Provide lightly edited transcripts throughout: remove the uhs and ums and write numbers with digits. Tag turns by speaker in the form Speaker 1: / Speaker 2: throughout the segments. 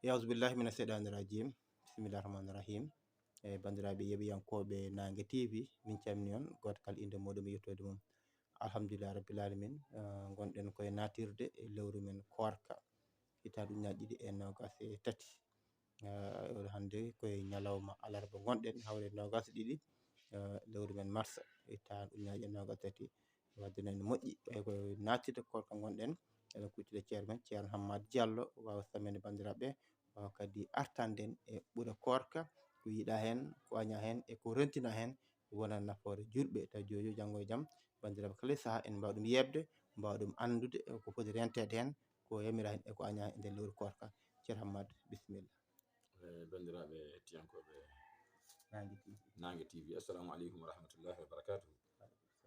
Speaker 1: Yawzu billahi mina seɗani rajim. Bismillahi rahmani rahim. Bandiraɓe yeɓiyankoɓe Nangue TV, min calmini on goto kala inde muɗum e yettode mum. Alhamdulillah rabbil alamin. Gonɗen koye natirde e lewru men korka hitaɗe ujunaje ɗiɗi e nogas e tati. Hande koye ñalawma alarba gonɗen hawre nogas e ɗiɗi lewru men mars hitaɗe ujunaje e nogas e tati. Wadde noon moƴƴi koye natirde korka gonɗen eɗen kuccida ceerno men ceerno Hammad Diallo wawa samminde bandiraɓe, wawa kadi artanden e ɓuura korka ko yiiɗa hen, ko aña hen e ko rentina hen wona nafoore julɓe. Taw joni janggo e jaam bandiraɓe kala e saaha en mbawa ɗum yebde, mbawa ɗum andude ko foti rentede hen, ko yamira hen e ko aña hen e nder lewru korka. Ceerno Hammad bisimilla.
Speaker 2: Bandiraɓe hettiyankoɓe Nangue TV, assalamu aleykum wa rahmatullahi wa barakatuhu.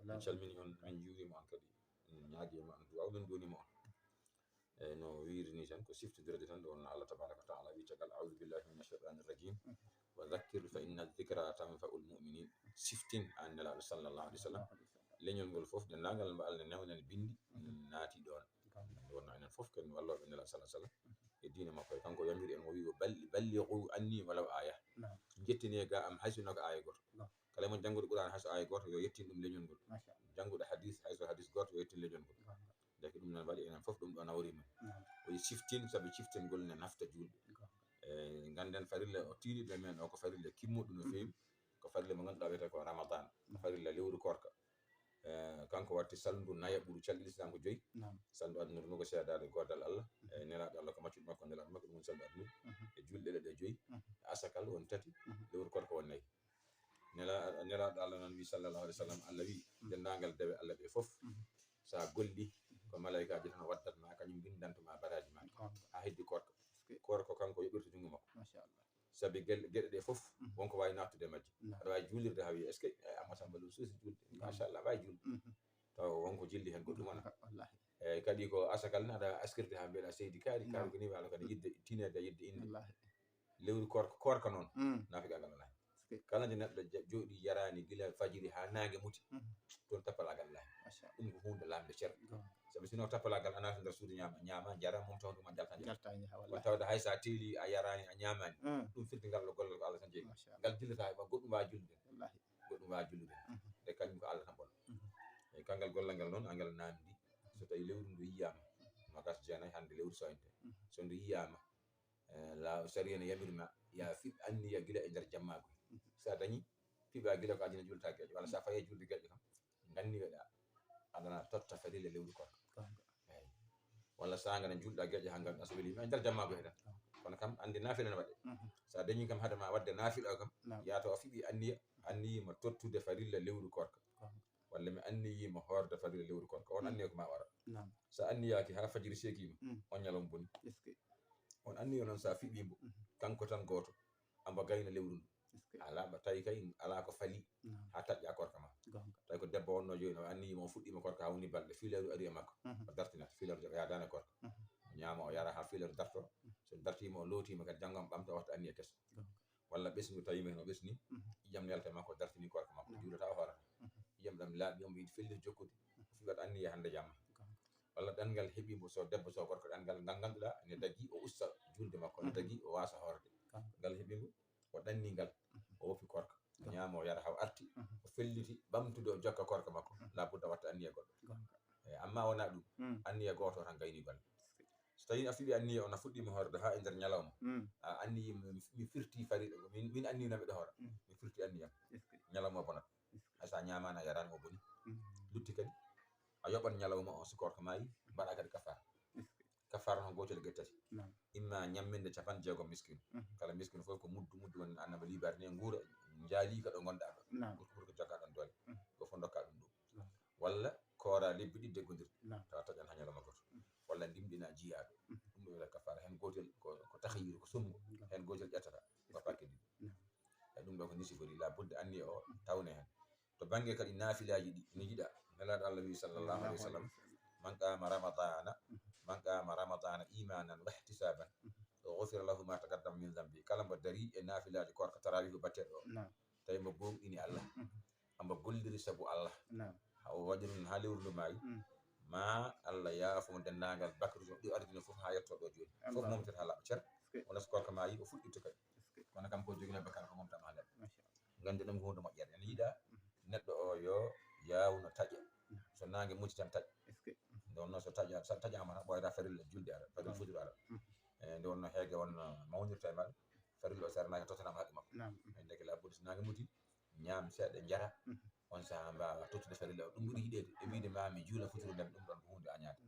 Speaker 2: Min calmini on, min juurima on kadi ñaaguima on duwaw ɗum donima on. Eyyi no wirini tan ko siftodirde tan ɗo wonno Allah tabaraka wa taala wi caggal a'udhu billahi minash shaitanir rajim wa dhakkir fa inna dhikra tanfa'ul mu'minin. Siftin an nelaɗo sallallahu alaihi wasallam leñol ngol foof dendagal mbo Allah newnani bindi naati ɗon wonno enen foof ken walloɓe nelaɗo sallallahu alaihi wasallam e diine makko e kanko yamiri en o wi ballighu anni walaw aya. Jettine ga am hayso ko aya goto, kala mo jannguɗo Qur'an hayso aya goto yo yettin ɗum leñol ngol, jannguɗo hadith hayso hadith goto yo yettin leñol ngol. Deke ɗum non waɗi enen foof ɗum ɗo nawrima o siftin saabi ciftingol ne nafta julɓe. Ganden farilla o tiiɗiɗo men o ko farilla kimmuɗo no fewi, ko farilla mo ganduɗa wiyete ko Ramadan, farilla lewru korka. Kanko watti saldu naya ɓuuri calɗi l'islam ko 5, saldu aduna ɗum ko seedade godal Allah e nelaɗo Allah ko maccuɗo makko nelaɗo makko ɗum saldu aduna e julɗe ɗe 5 asakal won 3 lewru korka won 4. Nelaɗo Allah noon wi sallallahu alaihi wasallam, Allah wi dendagal dewe Allah ɓe foof sa golli ko malaikaji tan waddatma kañum bindantuma baraji ma ha heddi korka. Korka kanko yoɓirta jungo makko machallah, saabi gueɗe ɗe foof wonko wawi nattude majje. Aɗa wawi juulirde ha wiya est ce que Amma Samba ɗo suusi julde machallah wawi julde taw wonko jilli hen goɗɗum wona. Eyyi kadi ko asakal ne aɗa askirde ha mbiyeɗa seydi kaari ko ni ala kadi yidde tinede yidde inde lewru korka noon nafigagal ala hen. Kala nde neɗɗo jooɗi yarani gila fajiri ha nangue muti toon tappalagal ala hen. Ɗum ko hunde lamde ceer, saabi sino tappalagal a naata nder suudu ñama jara mum taw ɗuma jalta won tawde haysa teeli a yarani a ñamani ɗum firti ngal ɗo gollal ko Allah tan jeeyi ngal jillata goɗɗum wawi julde goɗɗum wawi jullude e kañum ko Allah tan ɓollo. E kangal gollal ngal noon angal namdi so tawi lewru ndu yiyama nogas jeenayi hande lewru soynte so ndu yiyama la sariya ne yamirma ya fiɓ anniya gila e nder jammago. Sa dañi fiɓa gila ko adina julta gueƴe walla sa faye julde gueƴe kam ganniyoɗa aɗana totta farilla lewru korka. Eyyi walla sagana julɗa gueƴe ha ganduɗa so welima e nder jammago he tan kono kam andi nafila ne waɗe. Sa dañi kam hadema wadde nafila o kam ya taw a fiɓi anniyima tottude farilla lewru korka walla mi anniyima horde farilla lewru korka, on anniya ko ma wara. Sa anniyaki ha fajiri sekima on ñalawma boni. On anniya noon sa fiɓimo kanko tan goto amba gayna lewru ndu ala tawi kay ala ko fali ha taƴƴa korka ma. Tawi ko debbo wonno joni o anniyima o fuɗɗima korka ha woni balɗe fi lewru ari e makko o dartinat fi lewru o yadani korka o ñama o yara ha fi lewru darto, so dartima o lootima kadi janggo ɓamta o watta anniya kesso. Walla ɓesgu tawima hen o ɓesni ƴiyam nelta makko o dartini korka makko o juulata o horata ƴiyam ɗam laaɓi omo yiiɗi felliti jokkude o fiɓat anniya hande jamma. Walla ɗanngal heeɓimo so debbo so gorko ɗanngal ngal ganduɗa ne dagui o usta julde makko ne dagui o wasa horde ngal heeɓimo o ɗanni ngal o woppi korka o ñama o yara ha o arti o felliti ɓamtude o jokka korka makko labudda watta anniya goɗɗo. Amma wona ɗum anniya goto tan gayni golle. So tawi a fiɓi anniya on a fuɗɗima horde ha e nder ñalawma a anniyima mi firti farilla min anniyino mbiɗa hoora mi firti anniyam ñalawma bonat haysa ñamani a yarani o boni. Lutti kadi a yoɓat ñalawma o so korka maayi mbaɗa kadi kafara no gotel gueɗe tati imma ñamminde 60 miskinu, kala miskinu foof ko muddu woni annama libarte ni guura jaali ka ɗo gonɗa ɗo pour ko joggaɗon doole ko fo dokka ɗum ɗum. Walla koora lebbi ɗiɗi deggodirɗi tawa taƴan ha ñalawma goto walla ndimɗina jiyaɗo ɗum ɗo wiyete kafara. Hen gotel ko tahyir ko sumgo hen gotel ƴettata ko pakke ɗiɗi e ɗum ɗo ko nisifori labudde anniya o tawne hen. To banggue kadi nafilaji ɗi ne yiiɗa nelaɗo Allah wi sallallahu alaihi wasallam man qama ramadana imanan wa ihtisaban ghufira lahu ma taqaddama min dhanbi. Kala mbo dari e nafilaji korka tarawih batteɗo o tawi mo gonɗini Allah amba golliri saabu Allah o waɗiri ɗum ha lewru ndu maayi ma Allah yaafo dendagal bakru ɗi ardino foof ha yetto ɗo joni foof momtata ha laaɓa cer wona so korka ma yi o fuɗɗirta kadi kono kam ko jogino bakara ko gomtama ha neɗɗo gandi ɗum ko hunde moƴƴere ene yiiɗa neɗɗo o yo yawno taƴa so nangue muti tan taƴa nde wonno so taƴama tan ɓoyata farilla julde ara farilla fujur ara nde wonno heege wonno mawnirta e maɗa farilla o sarnaki tottanama haqqe makko deke labbude so nangue muti ñaam seeɗa jara on saaha mbawa tottude farilla o ɗum ɓuuri yiɗede e wiide ma mi juula futuro ndem ɗum ɗon ko hunde añade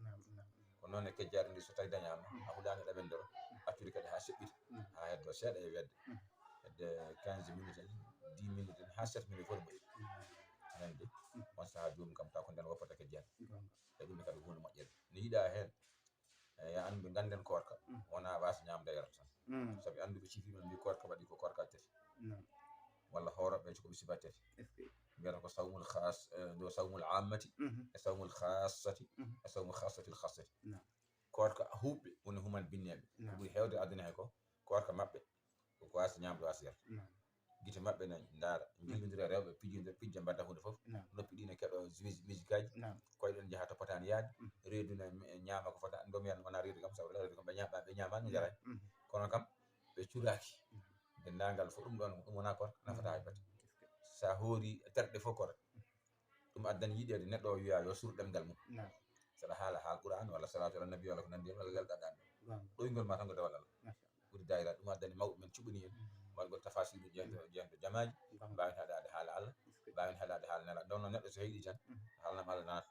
Speaker 2: ko noon e kejjade ndi so tawi dañama a huɗani ɗaɓendero accude kadi ha seɓɓita ha heddo seeɗa e wedde hedde 15 minutes en 10 minutes en ha 7 minutes fof moƴƴi nande on saaha jomum kam taw ko nden woppata kejjade e ɗum kadi hunde moƴƴere ne yiiɗa hen ya andu ganden korka wona wasa ñamde yarata tan saabi anduɓe cifimen mbi korka waɗi ko korka tati walla horoɓe koɓe sifa tati mbiyata ko sawmul khas do sawmul ammati e sawmul khassati e sawmul khassati l khassati korka huɓɓe woni human binneɓe ko ɓuuri hewde aduna he ko korka mabɓe koko wasa ñamde wasa yarta guite mabɓe ne daara jillodira rewɓe pijja mbadda hunde foof noppi ɗi ne keɗo musique aji koyeɗen jaaha to potani yaade reedu ne ñaama ko fota ɗum wiyan wona reedu kam sabu reedu kam ɓe ñamani jarani kono kam ɓe curaki dendagal fo ɗum ɗon ɗum wona korka nafata haybata sa hoori terɗe fof kora ɗum addani yiɗede neɗɗo o wiya yo suur ɗemgal mum saɗa haala Qur'an walla salatu ala nabi walla ko nandi walla lelɗaɗan ɗoygol ma tan ko dewal Allah ɓuuri dayra ɗum addani mawɓe men cuɓani en waɗgol tafasiru jeydo jamaji mbawin haɗade haala Allah mbawin haɗade haala nela ɗon noon neɗɗo so heeɗi tan haalnam Allah naata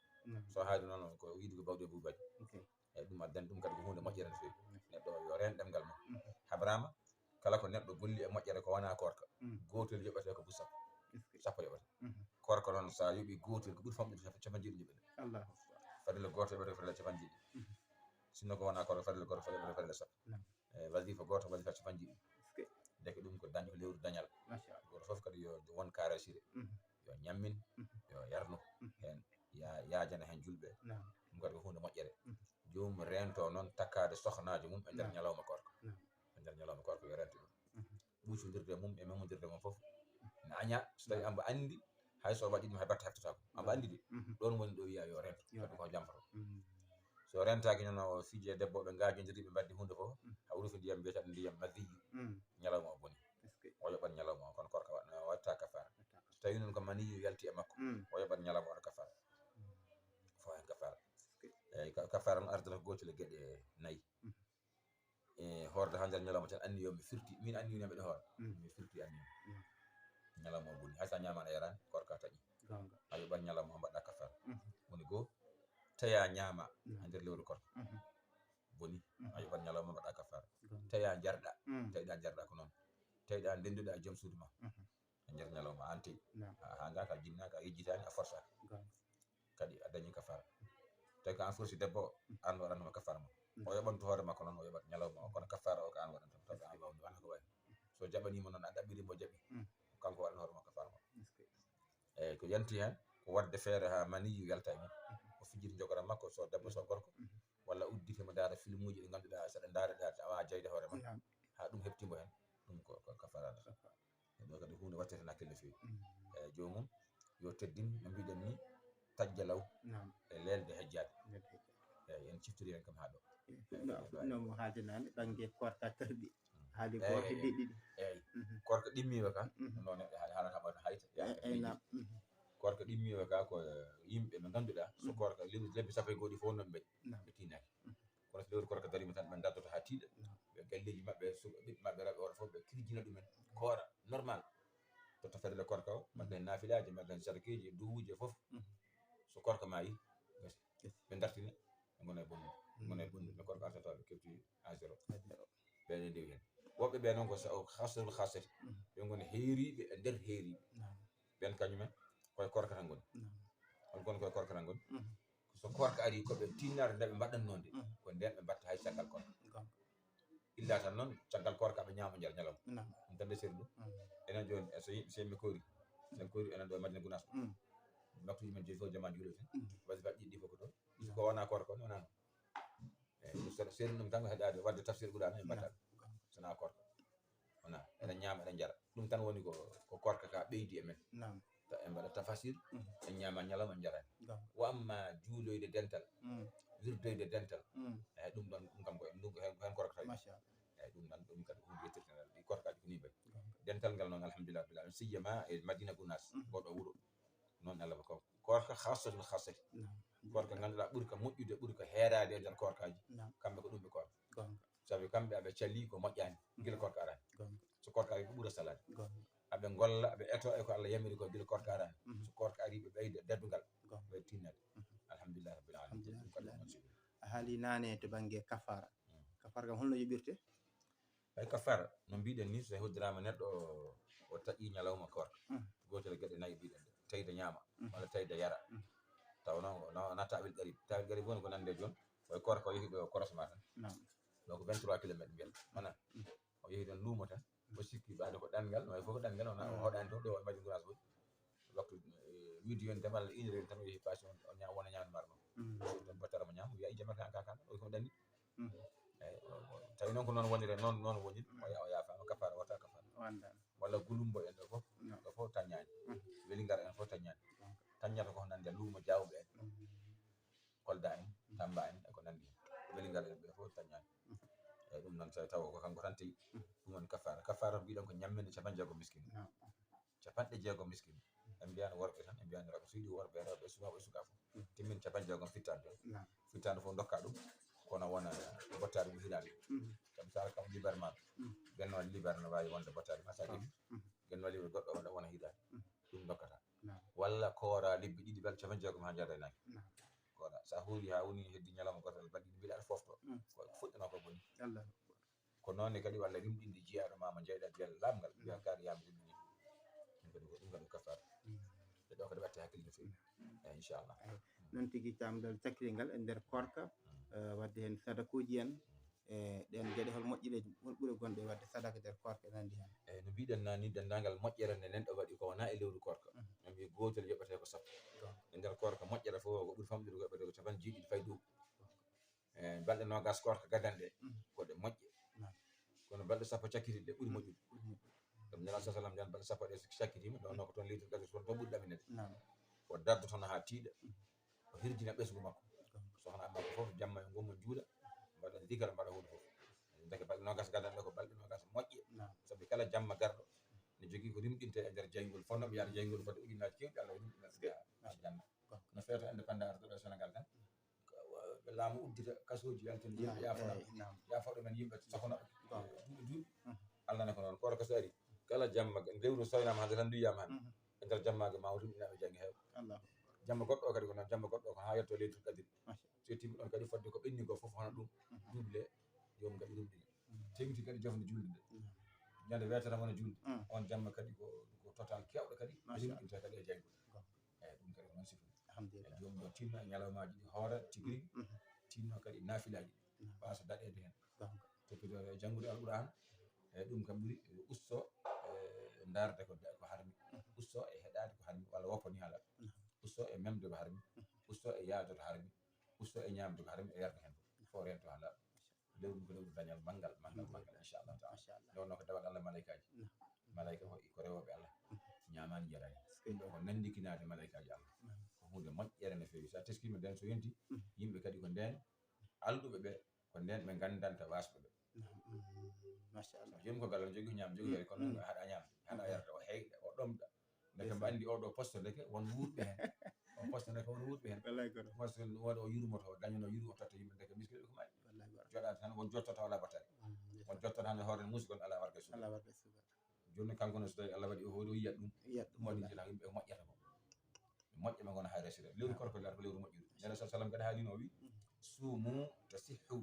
Speaker 2: so haali noon ko yiɗi ko bawɗe buubaji eyyi ɗum addani ɗum kadi ko hunde moƴƴere no fewi neɗɗo yo ren ɗemgal mum habrama kala ko neɗɗo golli e moƴƴere ko wona korka gotel yoɓete ko busap sappo yoɓata korka noon sa yoɓi gotel ko ɓuuri famɗude capanɗe jeeɗiɗi yoɓete farilla goto yoɓete farilla capanɗe jeeɗiɗi sinno ko wona korka farilla goto yoɓete farilla sappo wasifa goto wasifa capanɗe jeeɗiɗi deke ɗum ko dañ ko lewru dañal goto foof kadi yo won karasire yo ñammin yo yarnu hen yajana hen julɓe ɗum kadi ko hunde moƴƴere jomum rento noon takkade sohnajo mum e nder ñalawma korka e nder ñalawma korka yo rento ɗum ɓuucodirde mum e memodirde mum foof ne aña so tawi amba andi hayso waɗi ɗum hay batte heftatako amba andi de ɗon woni ɗo wiya yo rento kadi ko jamfato so rentaki noon o fiije debbo ɓe gajodiri ɓe mbaddi hunde foof ha ruufi ndiyam mbiyata ndiyam madiyu ñalawma o boni o yoɓat ñalawma o kono korka watta kafara so tawi noon ko maniyu yalti e makko o yoɓat ñalawma waɗa kafara fo hen kafara eyyi kafara noon ardata ko gotel e gueɗe nayyi horde ha nder ñalawma tan anni yo mi firti min anniyumi mbeɗa hoora mi firti anniyum ñalawma o boni haysa ñamani a yarani korka taƴi a yoɓat ñalawma o mbaɗɗa kafara woni goho taya ñaama ha nder lewru korka boni a yoɓat ñalawma mbaɗɗa kafara taya jarɗa tawiɗa jarɗa ko noon tawiɗa ndenduɗa e joom suudu ma e nder ñalawma an teyi ha gaka jinnaka a yejjitani a forsaki kadi a dañi kafara tawi ko an forsi debbo o an waɗanoma kafara ma o yoɓanto hoore makko noon o yoɓat ñalawma o kono kafara o ko an waɗanta tawi an wawni wona ko wayi so jaɓanimo noon a ɗaɓɓirimo jaaɓi kanko waɗan hoore makko kafara ma eyyi ko yanti hen ko wadde feere ha maniyu yalta e mum o fijita jogoram makko so debbo so gorko walla udditemo daara film uji ɗi ganduɗa saɗa daaraɗe a wawa jeyde hoore ma ha ɗum heɓtimo hen ɗum ko kafara ɗo kadi hunde watteten hakkille no fewi eyyi jomum yo teddin no mbiɗen ni tajja law e lelde hejjade eyyi en ciftori hen kam ha ɗo
Speaker 1: no haajanani ɓanggue korka tarɗi haali goto ɗiɗi
Speaker 2: eyyi korka ɗimmiwa ka no neɗɗo haalata ɓayno hayta korka ɗimmiwa ka ko yimɓe ɓe ganduɗa so korka lebbi sappo e goho ɗi fof noon mbaɗi ɓe tinnaki kono so lewru korka darima tan ɓe daddoto ha tiiɗa ɓe galleji mabɓe ɓiɓɓe mabɓe rewɓe worɓe foof ɓe kirjina ɗumen koora normal totta farilla korka o mbaɗa hen nafilaji mbaɗa hen sarakeji e duwuji e foof so korka maayi ɓe dartina ɓe gona e bonnude no korka artata ɓe kefti à zéro ɓeɗe ndewi hen woɓɓe ɓe noon ko hasatul hasati ɓe goni heeriɓe e nder heeriɓe ɓen kañumen koye korka tan goni on kono koye korka tan goni so korka ari koɓe tinnare nde ɓe mbaɗannode ko nden ɓe mbatta hay caggal korka illa tan noon caggal korka ɓe ñaama nder ñalawma ɗum tan desiri ɗum enen joni so yimɓe sen koori sen koori enen ɗo e Madina Gounass waktuji men fof jama juuloy ten wasifa ɗiɗi fof ko ɗon so ko wona korka woni wonano eyyi so seeri ɗum tan ko heɗade wadde tafsir Qur'an e mbatta sona korka wona eɗen ñaama eɗen jara ɗum tan woni ko korka ka ɓeydi e men en mbaɗa tafasir en ñaama ñalawma en jarani wa amma juuloyde dental wirdoyde dental eyyi ɗum ɗon ɗum kam ko hen korka tawi eyyi ɗum ɗon alhamdulillah rabbil alamin sijjama e Madina Gounass goɗo wuro noon Allah ko korka khassatul khassati korka ganduɗa ɓuuri ka moƴƴude ɓuuri ko heerade e nder korkaji kamɓe ko ɗum ɓe korka sabi kamɓe aɓe calli ko moƴƴani gila korka arani so korka ari ko ɓuura salade aɓe golla aɓe eto e ko Allah yamiri ko gila korka arani so korka ari ɓe ɓeyda deddugal ɓe tinnade alhamdulillah rabbil alamin
Speaker 1: a haali nane to banggue kafara kam holno yoɓirte
Speaker 2: ay kafara no mbiɗen ni so hoddirama neɗɗo o taƴi ñalawma korka gotel gueɗe nayyi mbiɗen de tawde ñaama walla tawde yara taw noon na tawil garib woni ko nande joni koye korka o yeehi ɗo korosma tan donc 23 kilométre mbiyat mana o yeehi ɗon luumo tan o sikki ɓaade ko ɗanngal no way fof ko ɗanngal o hoɗani toon ɗo e Madina Gounass woni waktu midi yon tan walla 1 heure tan o yeehi passé on wona ñaammarno ɗon battara mo ñaama wiya i jama kan o ko ɗanni eyyi tawi noon ko noon wonire noon woni o yaafama kafara wata kafara walla gulumbo en ɗo fof taññani weli ngara en fof taññani taññata koko nande luumo jawɓe en Kolda en Tamba en eko nandi hen weli ngara en ɓe fof taññani eyyi ɗum noon taw ko kanko tan tawi ɗum woni kafara mbiɗon ko ñamminde 60 miskine 60 miskine en mbiyani worɓe tan en mbiyani rewɓe so yiiɗi worɓe rewɓe sukaɓe e suka fof timmin 60 fittade fof dokka ɗum kono wona bottari mo hiiɗade sabu sara kam libere ma gennoɗe libere no wawi wonde bottari ma sa ɗeefi gennoɗe libere goɗɗo wona hiiɗade ɗum dokkata walla koora lebbi ɗiɗi ɓel 60 ha jarda naki koora sa huuli ha woni heddi ñalawma gotal balɗe ɗiɗi mbiɗa aɗa fofto ko fuɗɗano ko boni ko noonne kadi walla rimɗinde jiyaɗo ma mo jeyɗa diyal lamgal mbiya kaari yami rimɗini ɗum kadi kafara e ɗo kadi watte hakkille no fewi eyyi inchallah
Speaker 1: noon tigui tamdal cakkrigal e nder korka wadde hen sadakuji en e ɗen gueɗe hol moƴƴiɗe hol ɓuuri gonɗe wadde sadaka nder korka nandi hen
Speaker 2: eyyi no mbiɗen nani dendagal moƴƴere nde nenɗo waɗi ko wona e lewru korka min mbi gotel yoɓete ko sappo e nder korka moƴƴere fof ko ɓuuri famɗude ko yoɓete ko 70 fayi dow e balɗe nogas korka gadanɗe koɗe moƴƴe kono balɗe sappo cakkitiɗe ɓuuri moƴƴude ɗum nela sa sallam jan balɗe sappo ɗe cakkitima ɗonno ko toon litre gazoil toon ɓuuri ɗaminede o dardo toon ha tiiɗa o hirjina ɓesgu makko sohna makko foof jamma e gommo juuɗa mbaɗa digal mbaɗa huuɗo foof deke balɗe nogas gadanɗe ko balɗe nogas moƴƴe saabu kala jamma garɗo ne jogui ko rimɗinte e nder jayngol fonnoɓe yaade jayngol fodde ujunnaje kewɗi Allah rimɗina janna no feeto indépendance ɗo Sénégal tan laamu uddita kasoji yaltin yimɓe yaafo men yimɓe sohnaɓe duuɓi Allah ne ko noon koora kaso ari kala jamma lewru soynama hande tan duyama hande e nder jammague ma o rimɗinaɓe janggue heew jamma goɗɗo o kadi ko noon jamma goɗɗo o ko ha yetto leydi kadiri so timmi ɗon kadi fodde ko ɓenni ko foof hono ɗum duuble jomum kadi rimɗina tengti kadi jofde julde nde ñande wetere wona julde on jamma kadi ko total kewɗo kadi rimɗinte kadi e jayngol eyyi ɗum kadi ko noon sifiri alhamdulillah jomum o tinno e ñalawmaji ɗi hoora tigui tinno kadi naafilaji ɗi wasa daɗede hen toppitore janggude alqouran eyyi ɗum kam ɓuuri usto e darde ko harmi usto e heɗade ko harmi walla woppa ni haala usto e memde ko harmi usto e yaade to harmi usto e ñamde ko harmi e yarde hen fo rento ha laaɓa lewru ko lewru dañal manggal inchallahu taala nde wonno ko dewal Allah malayika ko rewoɓe Allah ñamani jarani ɗum ɗo ko nandikinade malayikaji Allah ko hunde moƴƴere no fewi sa teskima nden so yonti yimɓe kadi ko nden alɗuɓe ɓe ko nden ɓe gandanta wasɓe ɓe machallah joni ko gallo jogui ñam jogui yari kono haɗa ñamde haɗa yarda o heyɗa o ɗomɗa deke mbo andi oɗo poste deke won wuurɓe hen o poste deke won wuurɓe hen poste woda o yurmoto dañano yuru o totta yimɓe deke miskiɗe ko maayi joɗade tan won jottota wala battari won jottota tan hoore musidɗo ala warga e suuka joni kanko no so tawi Allah waɗi o hoori o yiyat ɗum waɗi jila yimɓe moƴƴata ko moƴƴe ɓe gona ha resire lewru korko lar ko lewru moƴƴude nela sa sallam kadi haalino o wi suumu tasihhu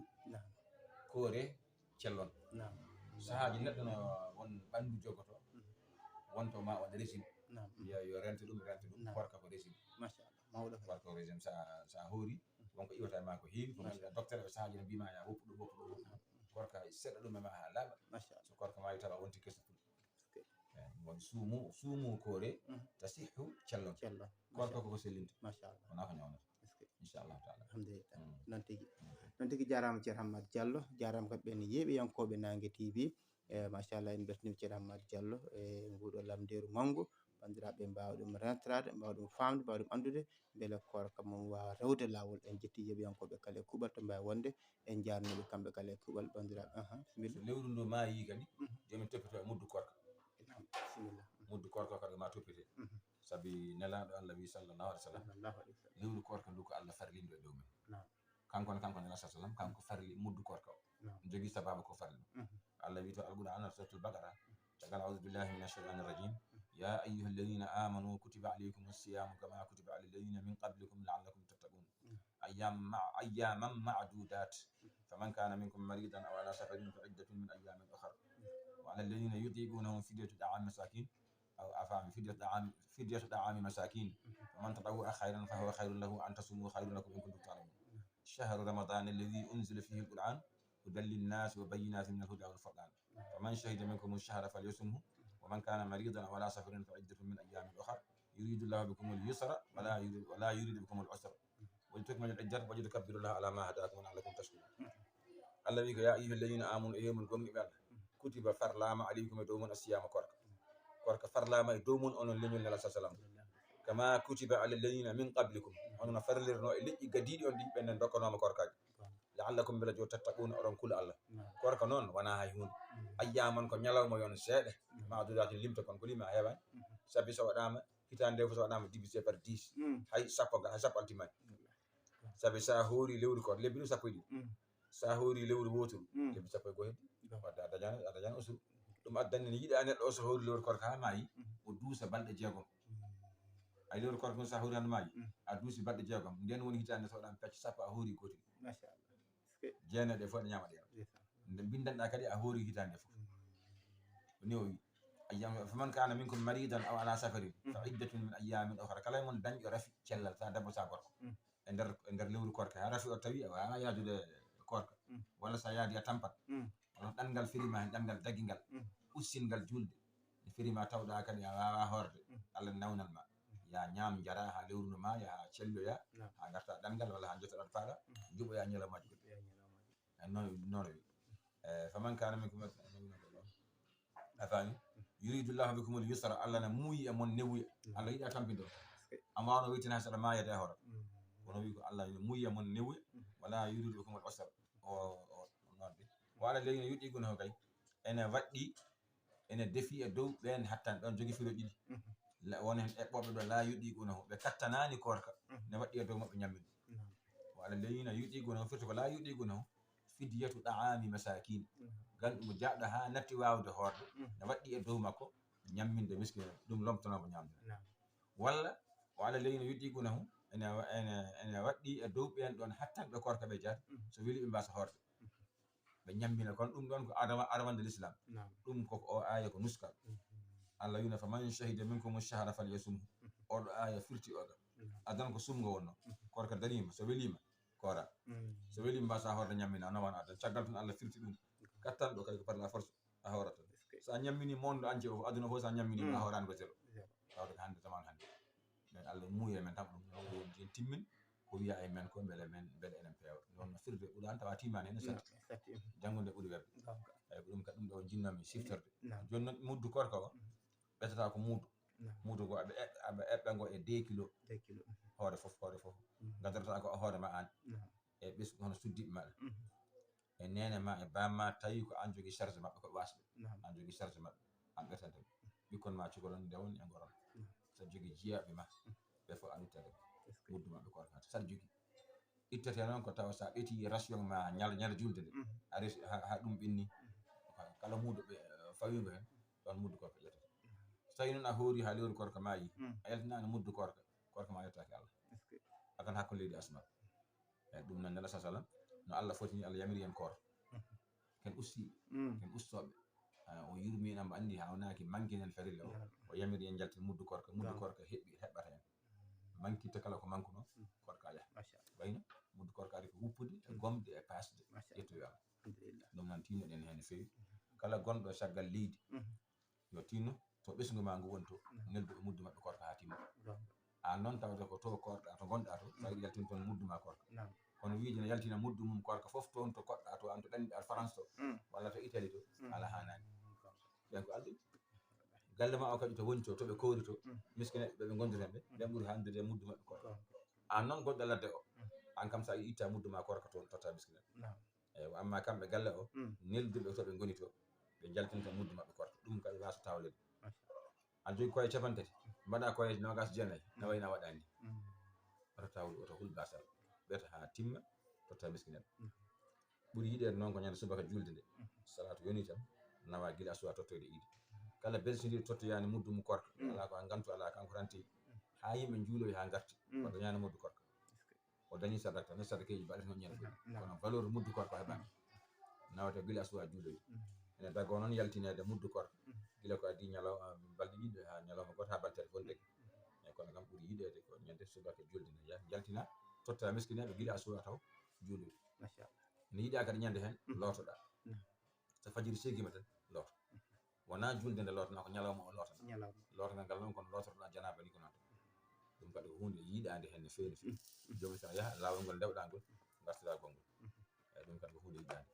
Speaker 2: koore cellon sahaji neɗɗo no won ɓandu jogoto wonto ma waɗa régime yo rente ɗum korka ko régime machallah korka ko régime sa hoori wonko iwata ma ko heewi ko masiɗa docteur ɓe sahaji no mbima ya woppu ɗum korka seɗɗa ɗum e ma ha laaɓa so korka ma tawa wonti kesa won suumu koore tasihhu cellon korka koko sellinta machallah wona ko ñawnata inchallahu taala
Speaker 1: alhamdulillah noon tigui jarama ceerno Hammat Diallo jarama kamɓe ne yeeɓiyankoɓe Nangue TV machallah en beltanima ceerno Hammat Diallo e nguɗo lamderu mawgu bandiraɓe mbawa ɗum rentrade mbawa ɗum famde mbawa ɗum andude beele korka mum wawa rewde lawol en jetti yeeɓiyankoɓe kala e kuuɓal to mbawi wonde en jarniɓe kamɓe kala e kuuɓal bandiraɓe
Speaker 2: so lewru ndu maayi kadi jomin toppito e muddu korka
Speaker 1: bisimilla
Speaker 2: sabi nelaɗo Allah wi sallallahu alaihi wasallam lewru korka ndu ko Allah farlindo e dow men kanko nela sa sallam kanko farli muddu korka o jogi sababu ko farli Allah wi to alquran suratul baqara tagal a'udhu billahi minash shaitanir rajim ya ayyuhalladhina amanu kutiba alaykumus siyamu kama kutiba alal ladhina min qablikum la'allakum tattaqun ayyaman ma'dudat faman kana minkum maridan aw ala safarin fa iddatun min ayyamin ukhra wa alal ladhina yutiqunahu fidyatun ta'am masakin أو أفهم فدية طعام مساكين فمن تطوع خيرا فهو خير له أن تصوموا خير لكم إن كنتم تعلمون شهر رمضان الذي أنزل فيه القرآن هدى للناس وبينات من الهدى والفرقان فمن شهد منكم الشهر فليصمه ومن كان مريضا أو على سفر فعدة من أيام أخرى يريد الله بكم اليسر ولا يريد بكم العسر ولتكملوا العدة ولتكبروا الله على ما هداكم ولعلكم تشكرون الذي يا أيها الذين آمنوا أيام القوم كتب فرلام عليكم دوما الصيام korka farlama e dow mun onon leñol nela sa sallam kama kutiba ala alladhina min qablikum onon farlirno e leƴƴi gadiɗi on ɗi ɓenne dokkanoma korkaji la'allakum bila jo tattaquna oɗon kula Allah korka noon wona hay hunde ayyaman ko ñalawma yon seeɗa ma'dudati limta kon ko lima heɓani sabi so waɗama hitande fo so waɗama divisé par 10 hay sappo altimani sabi sa hoori lewru ko lebbi ɗum sappo e ɗiɗi sa hoori lewru woturu lebbi sappo e goho heddi wadde a dañani usuru ɗum addani ne yiɗa neɗɗo o so hoori lewru korka ha maayi o duusa balɗe jeegom ay lewru korka sa hoori hande maayi a duusi balɗe jeegom nden woni hitande so waɗama pecce sappo a hoori gotel jeeneɗe fof ɗe ñama ɗen nde bindanɗa kadi a hoori hitande fof ni o wi ayyam faman kana minkum maridan aw ala safarin fa iddatun min ayyamin ukhra kala mon dañƴo rafi cellal sa debbo sa gorko e nder lewru korka ha rafi o tawi a wawa yaadude korka walla sa yaadi a tampat wala ɗanngal firima hen ɗanngal dagingal ussingal julde e firima tawɗa kadi a wawa horde Allah nawnal ma ya ñaam jara ha lewruno ma ya celloya ha garta ɗanngal walla ha jotoɗat faaɗa juɓoya ñalawmaji nono wi faman kana minkum afani yuridullahu bikumul yusra Allah na muuyi e mon newuya Allah yiɗa tampinde amma wano wiytina saɗa mayede hora wono wi ko Allah muuyi e mon newuya wala yuridu bikumul usra o nonde wala leyine yuɗɗiguno kay ene waɗɗi ene defi e dow ɓen hattan ɗon jogi filo ɗiɗi woni hen eɓɓoɓe ɗo la yuɗɗiguno ɓe kattanani korka ne waɗɗi e dow maɓɓe ñammin wala leyine yuɗɗiguno firti ko la yuɗɗiguno fidyatu ta'ami masakin ganɗumo jaɗɗo ha natti wawde horde ne waɗɗi e dow makko ñamminde miskine ɗum lomtanoma ñamde walla wala leyine yuɗɗiguno ene waɗɗi e dow ɓen ɗon hattanɓe korka ɓe jaati so weeli ɓe mbasa horde ɓe ñammina kono ɗum ɗon ko adamande l'islam ɗum koko o aya ko nuskal Allah wina faman shahida minkum shahra falyasumhu oɗo aya firti oɗo adan ko sumgo wonno korka darima so welima kora so welima mbasa horde ñammina noon adan caggal tun Allah firti ɗum kattanɗo kay ko par la force a horata sa ñammini monde entier o aduna fof sa ñammini a horani ko zéro tawde ko hande zaman hande mais Allah muuyi men tan ɗum woni timmin ko wiya e men ko beele enen peewa non no firde ɓuuɗan tawa timani hen satti janngude ɓuuri webde eyyi ko ɗum kadi ɗum ɗo jinnami siftorde joni noon muddu korka o ɓetata ko muudu go aɓe eɓɓa ngo e 2 kilo hoore fof gaddarata ko hoore ma an e ɓesgu hono suddiɓe maɗa e nene ma e bamma tawi ko an jogui charge mabɓe koɓe wasɓe an jogui charge mabɓe an ɓetante ɓikkon ma cukalon ndewon e goron sa jogui jiyaɓe ma ɓe fof an ittade muddu mabɓe korka saɗa jogui ittete noon ko tawa sa ɓeeti ration ma ñal julde nde a resi ha ɗum ɓenni kala muudo ɓe fawigo hen ɗon muddu korka ƴettata so tawi noon a hoori ha lewru korka maayi a yaltinani muddu korka ma yettaki Allah akan hakkude leydi asma eyyi ɗum noon nela sa sallam no Allah fotini Allah yamiri en koor ken usti ken ustoɓe o yurminamo andi ha wonaki manquinen farilla o yamiri en jaltin muddu korka heɓɓata en mankitta kala ko manqueno korka yaha wayno muddu korka ari ko wuppude e gomde e pasde ƴettoyo Allah ɗum noon tinnoɗen hen no fewi kala gonɗo caggal leydi yo tinno to ɓesgu ma ngu woni to neldu e muddu mabɓe korka ha timma an noon tawde ko to korɗa to gonɗa to sa yiɗi yaltin toon muddu ma korka kono wiide ne yaltina muddu mum korka foof toon to koɗɗa to an to ɗanɗiɗa France to walla to Italie to ala hanani ɓen ko alɗu galle ma o kadi to woni to toɓe koori to miskineɓe ɓe gondiri hen ɓe ɓen ɓuuri handude muddu mabɓe korka an noon goɗɗo ladde o an kam sa itta muddu ma korka toon totta miskineɓe eyyi amma kamɓe galle o nelduɓe to ɓe goni to ɓe jaltinta muddu mabɓe korka ɗum kadi wasa tawlede an jogui koye capantati mbaɗa koye nogas jeenayi ne wayna waɗani oto taw oto hul gasal ɓeeta ha timma totta miskineɗo ɓuuri yiɗede noon ko ñande subaka julde nde salatu yoni tan nawa guila suwa tottoyde iidi kala belsidiɗo tottoyani muddu mu korka ala ko gantu ala kanko ranti ha yimɓe juuloyi ha garti o dañani muddu korka o dañi sadaka ne sadakeji mbaɗete noon ñande kono valeur muddu korka o heɓani nawete guila suwa juuloyi ene dago noon yaltinede muddu korka gila ko addi balɗe ɗiɗi ha ñalawma goto ha baltere fondeke e kono kam ɓuuri yiɗede ko ñande subaka julde nde jaltina totta miskineɓe guila suwa taw juuloyi ne yiiɗa kadi ñande hen lootoɗa so fajiri seegima tan looto wona julde nde lootana ko ñalawma o lootana lootangal ngal noon kono loototoɗa janaba ni ko noon ɗum kadi ko hunde yiiɗade hen no fewi no fewi jomum saɗa yaaha lawol ngol dewɗa ngol gartira gonngol eyyi ɗum kadi ko hunde yiiɗade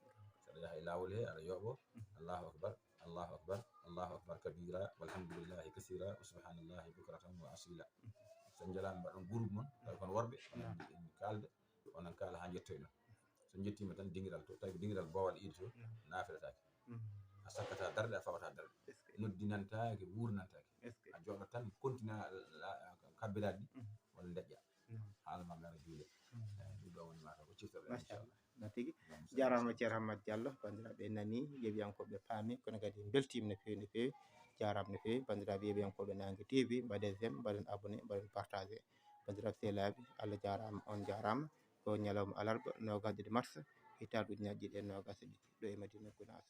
Speaker 2: saɗa yaaha e lawol he aɗa yooɓo allahu akbar allahu akbar allahu akbar kabira walhamdulillahi kasira wa subhanallahi bukratan wa asila so jalama mbaɗon groupe moon tawi kono worɓe onon kalda onon kaala ha jettoy ɗon so jettima tan dingiral to tawi ko dingiral boowal iidi to nafilatake a sakkata darde a fawata darde noddinantake wurnantake a jooɗo tan continue kabbirade ɗi walla deƴƴa haalama gara juule ɗum ɗo woni mataw ko ciftorɗen inchallah
Speaker 1: no tigui jarama ceerno Hammadou Diallo bandiraɓe nani yeeɓiyankoɓe paami kono kadi beltima no fewi no fewi jarama no fewi bandiraɓe yeeɓiyankoɓe Nangue TV mbaɗen j'aime mbaɗen abonné mbaɗen partagé bandiraɓe sehlaɓe Allah jarama on jarama ko ñalawma alarba 20 mars hitande 2020 ɗo e Madina Gounass